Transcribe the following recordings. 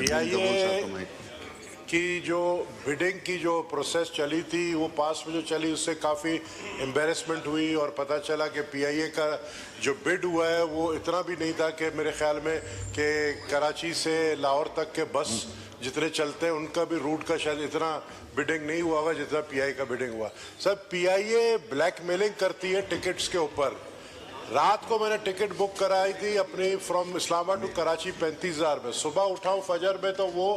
PIA की जो bidding की जो प्रोसेस चली थी वो पास में जो चली उससे काफ़ी एम्बेरसमेंट हुई और पता चला कि पीआईए का जो बिड हुआ है वो इतना भी नहीं था कि मेरे ख्याल में कि कराची से लाहौर तक के बस जितने चलते हैं उनका भी रूट का शायद इतना बिडिंग नहीं हुआ होगा जितना पीआईए का बिडिंग हुआ। सर पीआईए ब्लैकमेलिंग करती है टिकट्स के ऊपर। रात को मैंने टिकट बुक कराई थी अपनी फ्रॉम इस्लामाबाद टू कराची 35,000 में, सुबह उठाऊं फजर में तो वो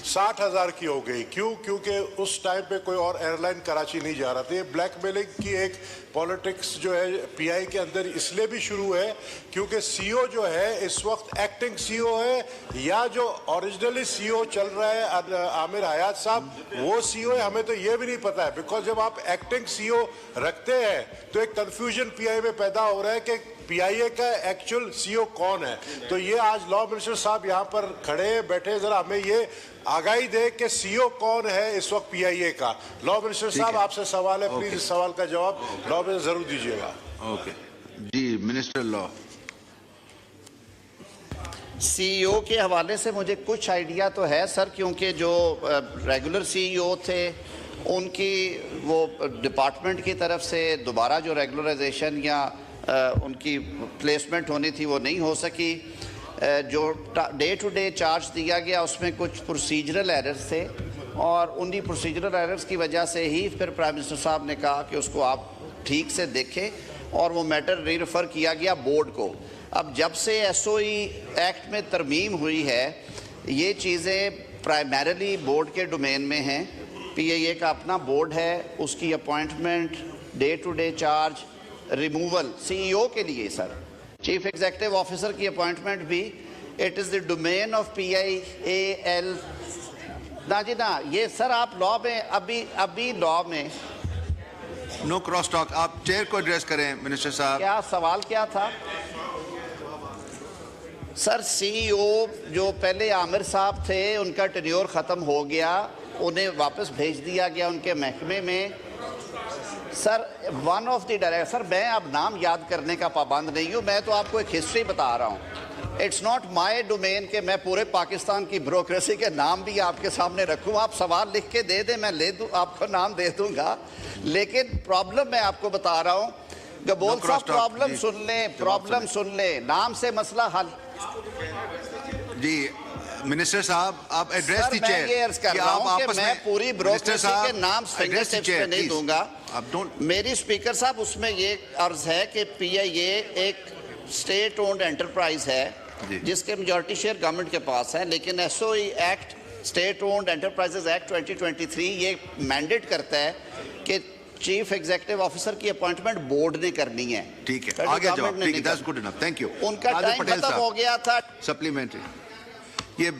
60,000 की हो गई। क्यों? क्योंकि उस टाइम पे कोई और एयरलाइन कराची नहीं जा रहा था। ये ब्लैकमेलिंग की एक पॉलिटिक्स जो है पीआई के अंदर इसलिए भी शुरू है क्योंकि सीईओ जो है इस वक्त एक्टिंग सीईओ है या जो ओरिजिनली सीईओ चल रहा है आमिर हयात साहब वो सीईओ है, हमें तो ये भी नहीं पता है। बिकॉज जब आप एक्टिंग सीईओ रखते हैं तो एक कंफ्यूजन पीआई में पैदा हो रहा है कि पीआईए का एक्चुअल सीईओ कौन है। तो ये आज लॉ मिनिस्टर साहब यहाँ पर खड़े बैठे, जरा हमें ये आगाही दे कि सीईओ कौन है इस वक्त पीआईए का। लॉ मिनिस्टर साहब आपसे सवाल है, प्लीज इस सवाल का जवाब लॉ मिनिस्टर जरूर दीजिएगा। ओके जी, मिनिस्टर लॉ। सीईओ के हवाले से मुझे कुछ आइडिया तो है सर, क्योंकि जो रेगुलर सीईओ थे उनकी वो डिपार्टमेंट की तरफ से दोबारा जो रेगुलराइजेशन या उनकी प्लेसमेंट होनी थी वो नहीं हो सकी। जो डे टू डे चार्ज दिया गया उसमें कुछ प्रोसीजरल एरर्स थे और उन्हीं प्रोसीजरल एरर्स की वजह से ही फिर प्राइम मिनिस्टर साहब ने कहा कि उसको आप ठीक से देखें और वो मैटर रीरेफर किया गया बोर्ड को। अब जब से एसओई एक्ट में तरमीम हुई है ये चीज़ें प्राइमरीली बोर्ड के डोमेन में हैं। पीआईए का अपना बोर्ड है, उसकी appointment, day to day charge, removal CEO के लिए सर, चीफ एग्जीक्यूटिव ऑफिसर की अपॉइंटमेंट भी it is the domain of PIAL. ना जी ना, ये सर आप लॉ में अभी लॉ में नो क्रॉस टॉक। आप चेयर को एड्रेस करें मिनिस्टर साहब। क्या सवाल क्या था सर? सीईओ जो पहले आमिर साहब थे उनका टेन्योर ख़त्म हो गया, उन्हें वापस भेज दिया गया उनके महकमे में। Sir one of the director, sir मैं अब नाम याद करने का पाबंद नहीं हूँ, मैं तो आपको एक हिस्ट्री बता रहा हूँ। इट्स नॉट माय डोमेन कि मैं पूरे पाकिस्तान की ब्यूरोक्रेसी के नाम भी आपके सामने रखूँ। आप सवाल लिख के दे दें, मैं ले दूँ, आपको नाम दे दूँगा। लेकिन प्रॉब्लम मैं आपको बता रहा हूँ, गबोल साहब प्रॉब्लम सुन लें, प्रॉब्लम सुन लें, नाम से मसला हल। जी मिनिस्टर साहब आप एड्रेस दी चेयर। मैं ये अर्ज कर रहा हूं कि मैं पूरी ब्यूरोक्रेसी के नाम फिंगर टिप्स पे नहीं दूंगा। मेरी स्पीकर साहब उसमें ये अर्ज है कि पीआईए एक स्टेट ओन्ड एंटरप्राइज है जिसके मेजॉरिटी शेयर गवर्नमेंट के पास है, लेकिन SOE act, state owned enterprises act 2023 ये मैंडेट करता है कि चीफ एग्जीक्यूटिव ऑफिसर की अपॉइंटमेंट बोर्ड ने करनी है। ठीक है, आगे जवाब। ठीक है, that's good enough, thank you. उनका टाइम खत्म हो गया था। सप्लीमेंट्री ये